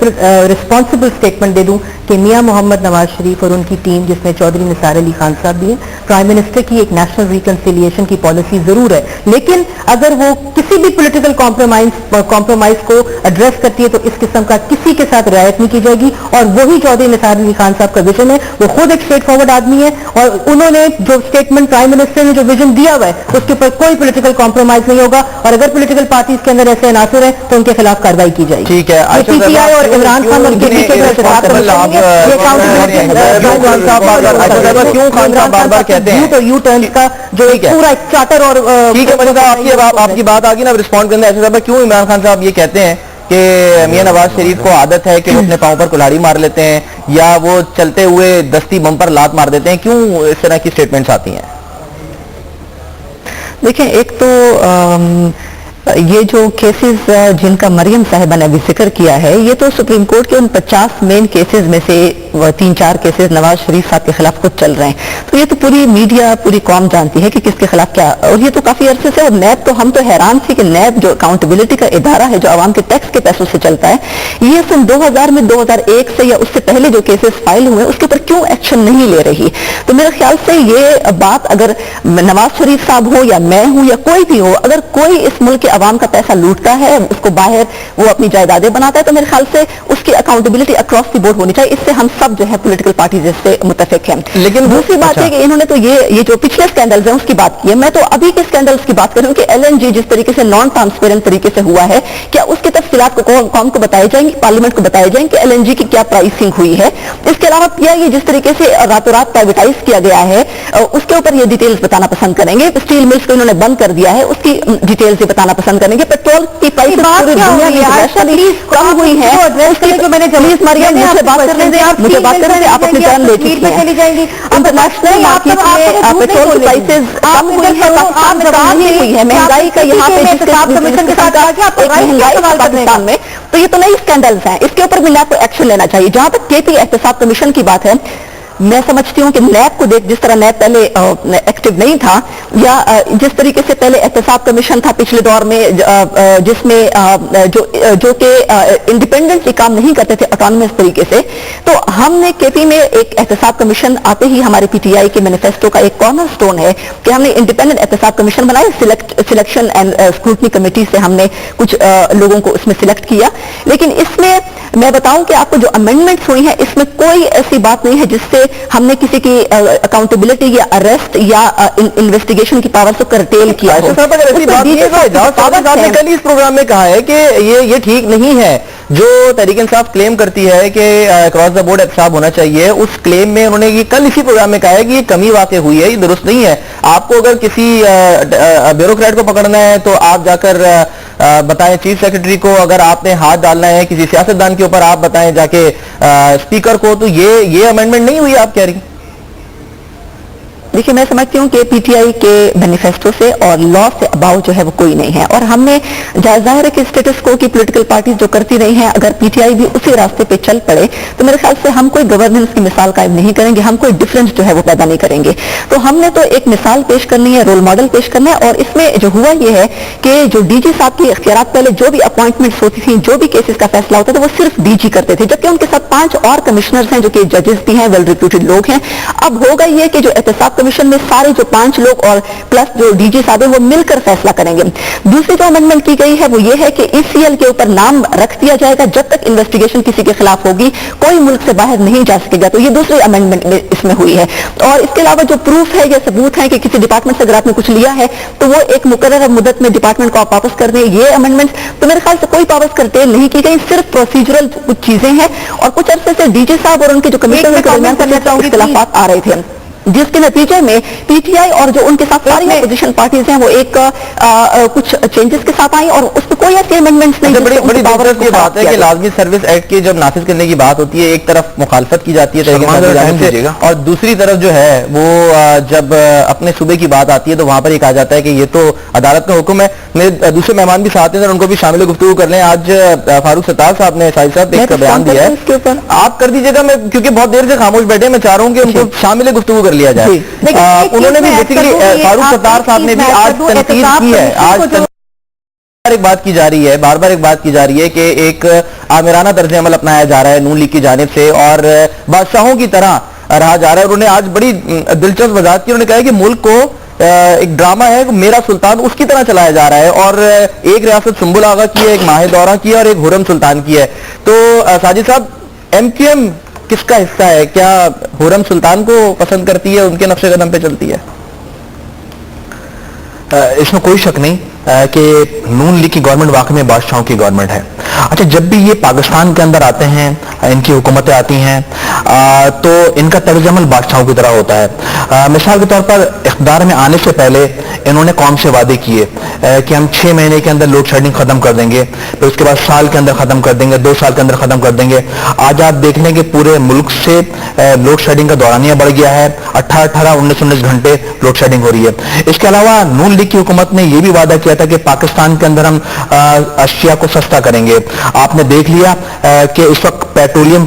C: رسپانسبل اسٹیٹمنٹ دے دوں کہ میاں محمد نواز شریف اور ان کی ٹیم جس میں چودھری نثار علی خان صاحب بھی ہیں, پرائم منسٹر کی ایک نیشنل ریکنسیلیشن کی پالیسی ضرور ہے, لیکن اگر وہ کسی بھی پولیٹیکل کمپرومائز کو ایڈریس کرتی ہے تو اس قسم کا کسی کے ساتھ رعایت نہیں کی جائے گی. اور وہی چودھری نثار علی خان صاحب کا ویژن ہے, وہ خود ایک اسٹریٹ فارورڈ آدمی ہے, اور انہوں نے جو اسٹیٹمنٹ پرائم منسٹر نے جو ویژن دیا ہوا ہے اس کے اوپر کوئی پولیٹیکل کمپرومائز نہیں ہوگا, اور اگر پولیٹیکل پارٹیز کے اندر ایسے عناصر ہیں تو ان کے خلاف کارروائی کی جائے گی.
A: ٹھیک ہے,
C: PTI اور عمران خان اور کے پیچھے
A: کیوں خان صاحب بار بار کہتے ہیں
C: تو یو ٹرنز کا جو ایک پورا چارٹر, اور
A: ٹھیک ہے آپ کی بات آگی نا رسپونڈ کرنے, ایسے صاحب کیوں عمران خان صاحب یہ کہتے ہیں کہ میاں نواز شریف کو عادت ہے کہ وہ اپنے پاؤں پر کلہاڑی مار لیتے ہیں یا وہ چلتے ہوئے دستی بم پر لات مار دیتے ہیں, کیوں اس طرح کی اسٹیٹمنٹس آتی ہیں؟
C: دیکھیں, ایک تو یہ جو کیسز جن کا مریم صاحبہ نے ابھی ذکر کیا ہے, یہ تو سپریم کورٹ کے ان 50 مین کیسز میں سے 3-4 کیسز نواز شریف صاحب کے خلاف خود چل رہے ہیں. تو یہ تو پوری میڈیا پوری قوم جانتی ہے کہ کس کے خلاف کیا, اور یہ تو کافی عرصے سے. اور نیب تو ہم تو حیران تھے کہ نیب جو اکاؤنٹیبلٹی کا ادارہ ہے جو عوام کے ٹیکس کے پیسوں سے چلتا ہے, یہ سن 2000 میں 2001 سے یا اس سے پہلے جو کیسز فائل ہوئے اس کے اوپر کیوں ایکشن نہیں لے رہی. تو میرے خیال سے یہ بات اگر نواز شریف صاحب ہو یا میں ہوں یا کوئی بھی ہو, اگر کوئی اس ملک کے عوام کا پیسہ لوٹتا ہے, اس کو باہر وہ اپنی جائیدادیں بناتا ہے, تو میرے خیال سے اس کی اکاؤنٹیبلٹی اکراس دی بورڈ ہونی چاہیے. اس سے ہم سب جو ہے پولیٹیکل پارٹیز اس سے متفق ہیں. لیکن دوسری بات ہے کہ انہوں نے تو یہ جو پچھلے اسکینڈلز ہیں اس کی بات کی ہے. میں تو ابھی کے اسکینڈلز کی بات کر رہی ہوں کہ LNG جس طریقے سے نان ٹرانسپیرنٹ طریقے سے ہوا ہے, کیا اس کی تفصیلات کو قوم کو بتائی جائیں گی, پارلیمنٹ کو بتائی جائیں کہ LNG کی کیا پرائسنگ ہوئی ہے. اس کے علاوہ کیا یہ جس طریقے سے راتوں رات پرائیویٹائز کیا گیا ہے اس کے اوپر یہ ڈیٹیلز بتانا پسند کریں گے. اسٹیل ملز کو انہوں نے بند کر دیا ہے, اس کی ڈیٹیلز یہ بتانا پسند کریں گے. پیٹرول کی پرائس پوری دنیا میں کم ہوئی ہے, پلیز مریم مجھے بات کرنے دیں, آپ اپنی ٹرن لے چکی ہیں. انٹرنیشنل مارکیٹ میں پیٹرول کی پرائسز کم ہوئی ہے, نہیں ہوئی ہے. مہنگائی کا یہاں پہ مہنگائی پاکستان میں, تو یہ تو نئی اسکینڈلز ہیں, اس کے اوپر بھی نیب کو ایکشن لینا چاہیے. جہاں تک KP احتساب کمیشن کی بات ہے, میں سمجھتی ہوں کہ نیب کو دیکھ جس طرح نیب پہلے ایکٹیو نہیں تھا, یا جس طریقے سے پہلے احتساب کمیشن تھا پچھلے دور میں جس میں جو کہ انڈیپینڈنٹلی کام نہیں کرتے تھے اٹانومس طریقے سے, تو ہم نے KP میں ایک احتساب کمیشن آتے ہی ہمارے PTI کے مینیفیسٹو کا ایک کارنر سٹون ہے کہ ہم نے انڈیپینڈنٹ احتساب کمیشن بنائے. سلیکشن اینڈ اسکروٹنی کمیٹی سے ہم نے کچھ لوگوں کو اس میں سلیکٹ کیا, لیکن اس میں میں بتاؤں کہ آپ کو جو امینڈمنٹس ہوئی ہیں اس میں کوئی ایسی بات نہیں ہے جس سے ہم نے کسی کی اکاؤنٹیبلٹی یا اریسٹ یا انویسٹیگیشن کی پاور سے کرٹیل کیا ہو.
A: آپ نے کل اس پروگرام میں کہا ہے کہ یہ ٹھیک نہیں ہے جو تحریک انصاف کلیم کرتی ہے کہ اکراس دا بورڈ احتساب ہونا چاہیے. اس کلیم میں انہوں نے یہ کل اسی پروگرام میں کہا ہے کہ یہ کمی واقع ہوئی ہے, یہ درست نہیں ہے. آپ کو اگر کسی بیوروکریٹ کو پکڑنا ہے تو آپ جا کر بتائیں چیف سیکرٹری کو, اگر آپ نے ہاتھ ڈالنا ہے کسی سیاستدان کے اوپر آپ بتائیں جا کے اسپیکر کو. تو یہ امینڈمنٹ نہیں ہوئی آپ کہہ رہی.
C: دیکھیے, میں سمجھتی ہوں کہ PTI کے مینیفیسٹو سے اور لا سے اباؤ جو ہے وہ کوئی نہیں ہے, اور ہم نے ظاہر ہے کہ اسٹیٹس کو کی پولیٹیکل پارٹیز جو کرتی رہی ہیں, اگر PTI بھی اسی راستے پہ چل پڑے تو میرے خیال سے ہم کوئی گورننس کی مثال قائم نہیں کریں گے, ہم کوئی ڈفرینس جو ہے وہ پیدا نہیں کریں گے. تو ہم نے تو ایک مثال پیش کرنی ہے, رول ماڈل پیش کرنا ہے. اور اس میں جو ہوا یہ ہے کہ جو DG صاحب کی اختیارات پہلے جو بھی اپوائنٹمنٹس ہوتی تھیں, جو بھی کیسز کا فیصلہ ہوتا تھا, وہ صرف DG کرتے تھے, جبکہ ان کے ساتھ 5 اور کمشنرز ہیں جو کہ ججز بھی ہیں, ویل ریپیوٹیڈ لوگ ہیں. اب ہوگا یہ کہ جو احتساب
F: कमीशन में सारे जो 5 लोग और प्लस जो डीजी साहब हैं वो मिलकर फैसला करेंगे। दूसरी जो अमेंडमेंट की गई है वो ये है कि ईसीएल के ऊपर नाम रख दिया जाएगा, जब तक इन्वेस्टिगेशन किसी के खिलाफ होगी कोई मुल्क से बाहर नहीं जा सकेगा। तो ये दूसरी अमेंडमेंट में इसमें हुई है। और इसके अलावा जो प्रूफ है या सबूत है कि किसी डिपार्टमेंट से अगर आपने कुछ लिया है तो वो एक मुकर्रर मुद्दत में डिपार्टमेंट को आप वापस कर दें, ये अमेंडमेंट तो मेरे ख्याल से कोई वापस करते नहीं की गई, सिर्फ प्रोसीजरल कुछ चीजें हैं। और कुछ अरसे से डीजी साहब और उनके जो कमीशन के दरमियान इख्तिलाफात आ रहे थे, जिसके नतीजे में पीटीआई और जो उनके साथ सारी अपोजिशन पार्टीज हैं वो एक कुछ चेंजेस के साथ आई और उस पर कोई ऐसे अमेंडमेंट्स नहीं।
A: बड़ी दिलचस्प ये बात है कि लाजमी सर्विस एक्ट की जब नाफिज करने की बात होती है, एक तरफ मुखालफत की जाती है और दूसरी तरफ जो है वो जब अपने सूबे की बात आती है तो वहां पर ये कहा जाता है कि ये तो अदालत का हुक्म है। मेरे दूसरे मेहमान भी साथ हैं, उनको भी शामिल गुफ्तगू कर लें। आज फारूक सत्तार साहब ने साहिब साहब एक बयान दिया है, इसके ऊपर आप कर दीजिएगा, मैं क्योंकि बहुत देर से खामोश बैठे, मैं चाह रहा हूँ कि उनको शामिल गुफ्तगू कर लिया जाए। उन्होंने भी बेसिकली फारूक सत्तार साहब ने भी आज तनकीद की है, आज एक बात की जा रही है, बार बार एक बात की जा रही है कि एक आमिराना तर्ज अमल अपनाया जा रहा है नून लीग की जानिब से और बादशाहों की तरह रहा जा रहा है। उन्होंने आज बड़ी दिलचस्प वजाहत की, उन्होंने कहा है कि मुल्क को एक ड्रामा है मेरा सुल्तान, उसकी तरह चलाया जा रहा है और एक रियासत सुंबुल आगा की है, एक माहे दौरा की है और एक हुरम सुल्तान की है। तो साजिद साहब, एमक्यूएम किसका हिस्सा है? क्या हुरम सुल्तान को पसंद करती है, उनके नक्शे कदम पे चलती है?
E: इसमें कोई शक नहीं कि नून लीग की गवर्नमेंट वाकई में बादशाहों की गवर्नमेंट है। अच्छा, जब भी ये पाकिस्तान के अंदर आते हैं, इनकी हुकूमतें आती हैं, तो इनका तर्ज अमल बादशाहों की तरह होता है। मिसाल के तौर पर इख्तियार में आने से पहले इन्होंने कौम से वादे किए कि हम 6 महीने के अंदर लोड शेडिंग खत्म कर देंगे, फिर उसके बाद साल के अंदर खत्म कर देंगे, 2 साल के अंदर खत्म कर देंगे। आज आप देख लें कि पूरे मुल्क से लोड शेडिंग का दौरानिया बढ़ गया है, 18-18, 19-19 घंटे लोड शेडिंग हो रही है। इसके अलावा नून लीग की हुकूमत ने यह भी वादा किया था कि पाकिस्तान के अंदर हम अशिया को सस्ता करेंगे। आपने देख लिया कि इस वक्त पेट्रोलियम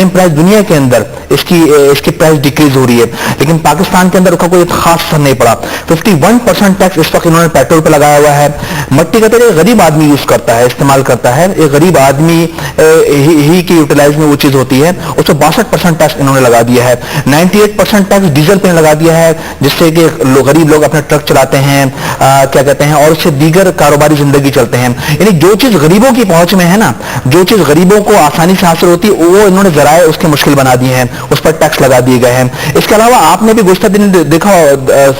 E: प्राइस दुनिया के अंदर इसकी प्राइस डिक्रीज हो रही है, लेकिन पाकिस्तान के अंदर उसका कोई खास असर नहीं पड़ा। 51% टैक्स इस वक्त इन्होंने पेट्रोल पे लगाया हुआ है। मट्टी का तेल एक गरीब आदमी यूज करता है, इस्तेमाल करता है, एक गरीब आदमी ही की यूटिलाइज में वो चीज होती है, उस पर 62% टैक्स इन्होंने लगा दिया है। 98% टैक्स डीजल पे लगा दिया है, जिससे कि गरीब लोग अपने ट्रक चलाते हैं, क्या कहते हैं, और उससे दीगर कारोबारी जिंदगी चलते हैं। यानी जो चीज गरीबों की पहुंच में है ना, जो चीज गरीबों को आसानी से हासिल होती है, वो इन्होंने जराए उसके मुश्किल बना दिए हैं, उस पर टैक्स लगा दिए गए हैं। इसके अलावा आपने भी गुज़श्ता दिन देखा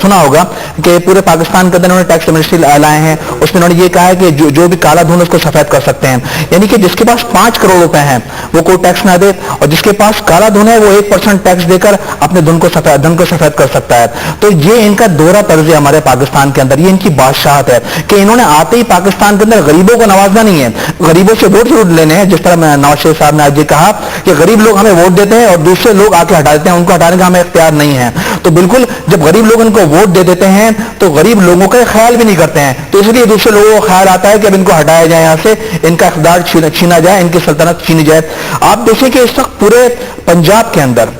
E: सुना होगा कि पूरे पाकिस्तान के अंदर इन्होंने टैक्स एमनेस्टी लाए हैं। उसमें इन्होंने ये कहा है कि जो भी काला धन उसको सफेद कर सकते हैं, यानी कि जिसके पास 5 करोड़ रुपए हैं वो कोई टैक्स ना दे, और जिसके पास काला धन है वो 1% टैक्स देकर अपने धन को सफेद कर सकता है। तो ये इनका दोहरा तर्ज है हमारे पाकिस्तान के अंदर, ये इनकी बादशाहत है कि इन्होंने आते ही पाकिस्तान के अंदर गरीबों को नवाजना नहीं है, गरीबों से वोट जरूर लेने हैं। जिस तरह नवाज शरीफ साहब ने आज ये कहा कि गरीब लोग हमें वोट देते हैं और दूसरे लोग आके हटा देते हैं, उनको हटाने का हमें इख्तियार नहीं है। तो बिल्कुल जब गरीब लोग इनको वोट दे देते हैं तो गरीब लोगों का ख्याल भी नहीं करते हैं, तो इसलिए दूसरे लोगों को ख्याल आता है कि अब इनको हटाया जाए, यहाँ से इनका इख्तियार छीना जाए, इनकी सल्तनत छीनी जाए। आप देखें कि इस वक्त पूरे पंजाब के अंदर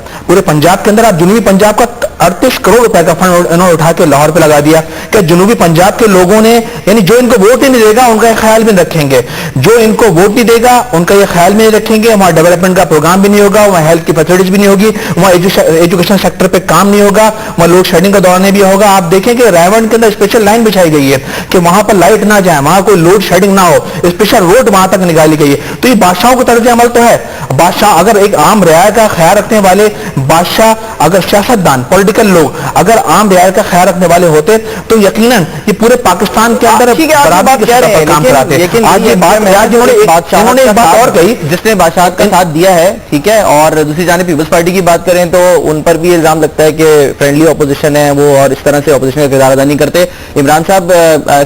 E: आप जुनूबी पंजाब का 38 करोड़ रुपए का फंड इन्होंने उठा के लाहौर पे लगा दिया कि जुनूबी पंजाब के लोगों ने, यानी जो इनको वोट ही नहीं देगा उनका ख्याल भी नहीं रखेंगे, जो इनको वोट नहीं देगा उनका ये ख्याल भी नहीं रखेंगे, वहां डेवलपमेंट का प्रोग्राम भी नहीं होगा, वहां हेल्थ की फैसिलिटीज भी नहीं होगी, वहां एजुकेशन सेक्टर पे काम नहीं होगा, वहां लोड शेडिंग का दौरान भी होगा। आप देखें कि रायवंड के अंदर स्पेशल लाइन बिछाई गई है कि वहां पर लाइट ना जाए, वहां कोई लोड शेडिंग ना हो, स्पेशल रोड वहां तक निकाली गई है। तो ये बादशाहों का तर्ज अमल तो है। बादशाह अगर एक आम रियायत का ख्याल रखने वाले बादशाह, अगर सियासतदान, पॉलिटिकल लोग अगर आम रियायत का ख्याल रखने वाले होते तो यकीनन ये पूरे पाकिस्तान के अंदर बराबर के स्तर पर काम कराते। लेकिन आज ये बात इन्होंने एक बात और कही, जिसने बादशाह का साथ दिया है, ठीक है, और दूसरी जानिब पीपल्स पार्टी की बात करें तो उन पर भी इल्जाम लगता है कि फ्रेंडली ऑपोजिशन है वो और इस तरह से ऑपोजिशन का किरदार अदा नहीं करते। इमरान साहब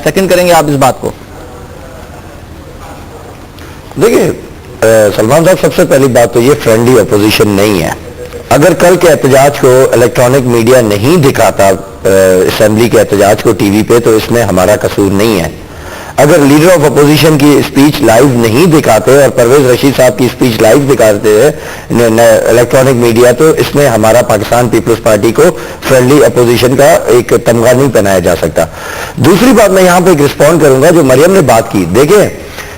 E: सेकंड करेंगे आप इस बात को?
D: देखिए सलमान साहब, सबसे पहली बात तो ये फ्रेंडली अपोजिशन नहीं है। अगर कल के एहतजाज को इलेक्ट्रॉनिक मीडिया नहीं दिखाता, असेंबली के एहतजाज को टीवी पे, तो इसमें हमारा कसूर नहीं है। अगर लीडर ऑफ अपोजिशन की स्पीच लाइव नहीं दिखाते और परवेज रशीद साहब की स्पीच लाइव दिखाते हैं इलेक्ट्रॉनिक मीडिया, तो इसमें हमारा पाकिस्तान पीपल्स पार्टी को फ्रेंडली अपोजिशन का एक तमगा नहीं पहनाया जा सकता। दूसरी बात मैं यहाँ पे एक रिस्पॉन्ड करूंगा जो मरियम ने बात की। देखिए,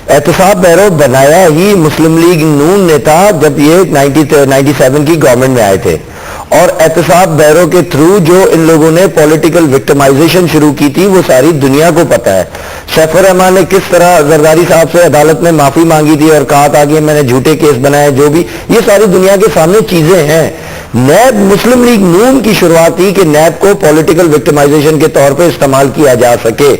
D: एहतसाब बैरो बनाया ही मुस्लिम लीग नून ने था जब ये 97 की गवर्नमेंट में आए थे, اور احتساب بیرو کے تھرو جو ان لوگوں نے پولیٹیکل وکٹمائزیشن شروع کی تھی وہ ساری دنیا کو پتا ہے. سیف الرحمان نے کس طرح زرداری صاحب سے عدالت میں معافی مانگی تھی اور کہا تھا کہ میں نے جھوٹے کیس بنائے, جو بھی یہ ساری دنیا کے سامنے چیزیں ہیں. نیب مسلم لیگ نون کی شروعات تھی کہ نیب کو پولیٹیکل وکٹمائزیشن کے طور پہ استعمال کیا جا سکے.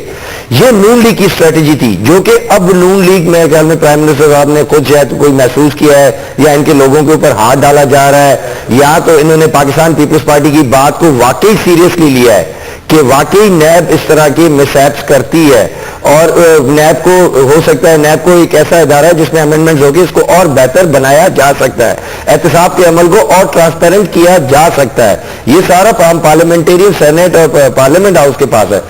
D: یہ نون لیگ کی اسٹریٹجی تھی جو کہ اب نون لیگ میں خیال میں پرائم منسٹر صاحب نے خود شاید کوئی محسوس کیا ہے یا ان کے لوگوں کے اوپر ہاتھ ڈالا جا رہا ہے, یا تو انہوں نے پاکستان پیپلز پارٹی کی بات کو واقعی سیریسلی لیا ہے کہ واقعی نیب اس طرح کی مسیپس کرتی ہے. اور نیب کو ہو سکتا ہے نیب کو ایک ایسا ادارہ ہے جس میں امینڈمنٹس ہو کے اس کو اور بہتر بنایا جا سکتا ہے, احتساب کے عمل کو اور ٹرانسپیرنٹ کیا جا سکتا ہے. یہ سارا پارلیمنٹیرین سینیٹ اور پارلیمنٹ ہاؤس کے پاس ہے.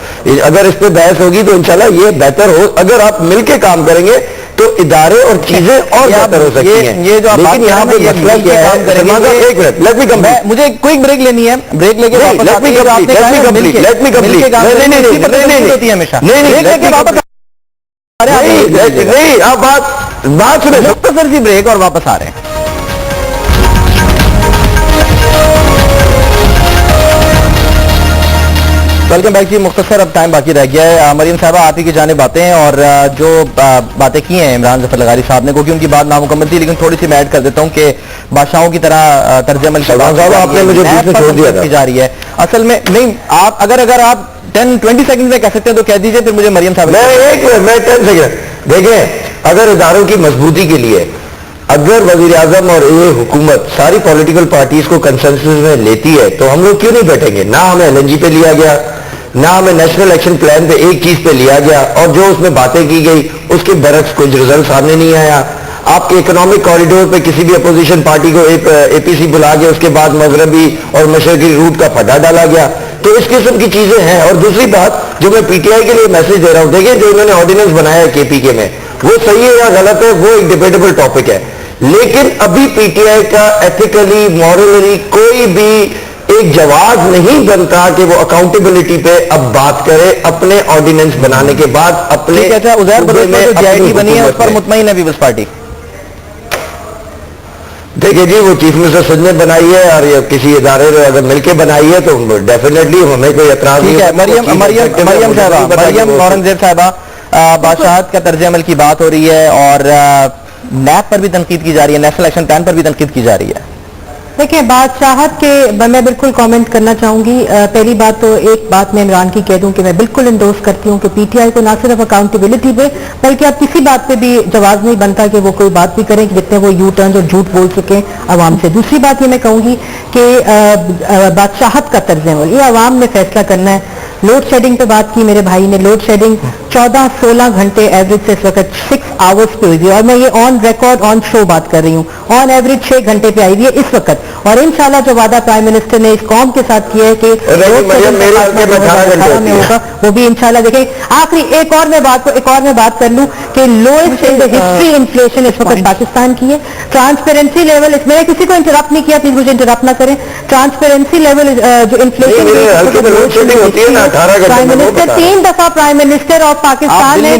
D: اگر اس پہ بحث ہوگی تو انشاءاللہ یہ بہتر ہو. اگر آپ مل کے کام کریں گے تو ادارے اور چیزیں اور بہتر ہو سکتی ہیں.
A: یہ جو آپ
D: لیکن یہاں پہ مسئلہ کیا ہے, ایک منٹ لیٹ می کمپلیٹ,
A: مجھے کوئک بریک لینی ہے, بریک لے کے
D: نہیں آپ بات سنیں,
A: مختصر سی بریک اور واپس آ رہے ہیں. ویلکم بیک جی. مختصر اب ٹائم باقی رہ گیا ہے. مریم صاحبہ آپ ہی کی جانب باتیں ہیں اور جو باتیں کی ہیں عمران ظفر لغاری صاحب نے, کیونکہ ان کی بات نامکمل تھی, لیکن تھوڑی سی میں ایڈ کر دیتا ہوں کہ بادشاہوں کی طرح طرز عمل
D: آپ نے مجھے
A: کی جا رہی ہے. اصل میں نہیں, آپ اگر آپ 10-20 سیکنڈ میں کہہ سکتے ہیں تو کہہ دیجئے, پھر مجھے مریم صاحب
D: میں 10 سیکنڈ دیکھیں. اگر اداروں کی مضبوطی کے لیے اگر وزیر اعظم اور یہ حکومت ساری پولیٹیکل پارٹیز کو کنسنسس میں لیتی ہے تو ہم لوگ کیوں نہیں بیٹھیں گے؟ نہ ہمیں LNG پہ لیا گیا, نہ ہمیں نیشنل ایکشن پلان پہ ایک چیز پہ لیا گیا, اور جو اس میں باتیں کی گئی اس کے برعکس کچھ رزلٹ سامنے نہیں آیا. آپ کے اکنامک کوریڈور پہ کسی بھی اپوزیشن پارٹی کو APC بلا کے اس کے بعد مغربی اور مشرقی روٹ کا پھڈا ڈالا گیا. تو اس قسم کی چیزیں ہیں. اور دوسری بات جو میں PTI کے لیے میسج دے رہا ہوں, دیکھیں جو انہوں نے آرڈیننس بنایا ہے KPK میں, وہ صحیح ہے یا غلط ہے وہ ایک ڈیبیٹیبل ٹاپک ہے, لیکن ابھی PTI کا ایتھیکلی مورلی کوئی بھی ایک جواز نہیں بنتا کہ وہ اکاؤنٹیبلٹی پہ اب بات کرے اپنے آرڈیننس بنانے کے بعد. اپنے
A: عزیر بدوش میں جو GIT بنی ہے اس پر مطمئن ہے پیپلز پارٹی؟
D: دیکھیں جی, وہ چیف منسٹر سندھ نے بنائی ہے اور کسی ادارے نے اگر مل کے بنائی ہے تو ڈیفینیٹلی ہمیں کوئی اعتراض نہیں ہے. مریم
A: اورنگزیب صاحبہ, بادشاہت کا طرز عمل کی بات ہو رہی ہے اور نیب پر بھی تنقید کی جا رہی ہے, نیشنل ایکشن پلان پر بھی تنقید کی جا رہی ہے.
C: دیکھیں, بادشاہت کے میں بالکل کامنٹ کرنا چاہوں گی. پہلی بات تو ایک بات میں عمران کی کہہ دوں کہ میں بالکل انڈورس کرتی ہوں کہ PTI کو نہ صرف اکاؤنٹیبلٹی پہ بلکہ اب کسی بات پہ بھی جواز نہیں بنتا کہ وہ کوئی بات بھی کریں کہ جتنے وہ یو ٹرنز اور جھوٹ بول سکیں عوام سے. دوسری بات یہ میں کہوں گی کہ بادشاہت کا طرز عمل یہ عوام نے فیصلہ کرنا ہے. لوڈ شیڈنگ پہ بات کی میرے بھائی نے, لوڈ شیڈنگ 14-16 گھنٹے ایوریج سے اس وقت 6 آورس پہ ہوئی ہے, اور میں یہ آن ریکارڈ آن شو بات کر رہی ہوں. آن ایوریج 6 گھنٹے پہ آئی ہوئی ہے اس وقت, اور انشاءاللہ جو وعدہ پرائم منسٹر نے اس قوم کے ساتھ کیا ہے کہ میں ہوگا وہ بھی انشاءاللہ. دیکھیں آخری ایک اور میں بات کر لوں کہ lowest in the history inflation اس وقت پاکستان کی ہے. ٹرانسپیرنسی لیول, اس میں کسی کو انٹرپٹ نہیں کیا, پلیز مجھے انٹرپٹ نہ کریں. ٹرانسپیرنسی لیول جو انفلیشن پرائم منسٹر 3 دفعہ پرائم منسٹر آف پاکستان ہے.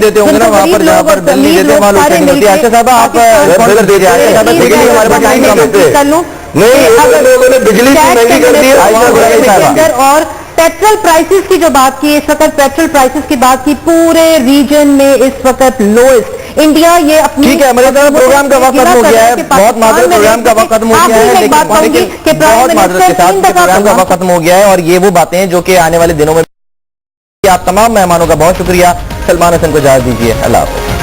C: اور پیٹرول پرائسز کی جو بات کی, اس وقت پیٹرول پرائسز کی بات کی پورے ریجن میں اس وقت لوئسٹ. انڈیا یہ اپنی
A: ٹھیک ہے, پروگرام کا وقت ختم ہو گیا ہے, بہت معذرت, پروگرام کا وقت ختم ہو گیا ہے, بہت معذرت کے ساتھ پروگرام کا وقت ختم ہو گیا ہے. اور یہ وہ باتیں ہیں جو کہ آنے والے دنوں میں. آپ تمام مہمانوں کا بہت شکریہ. سلمان حسن کو اجازت دیجیے, اللہ حافظ.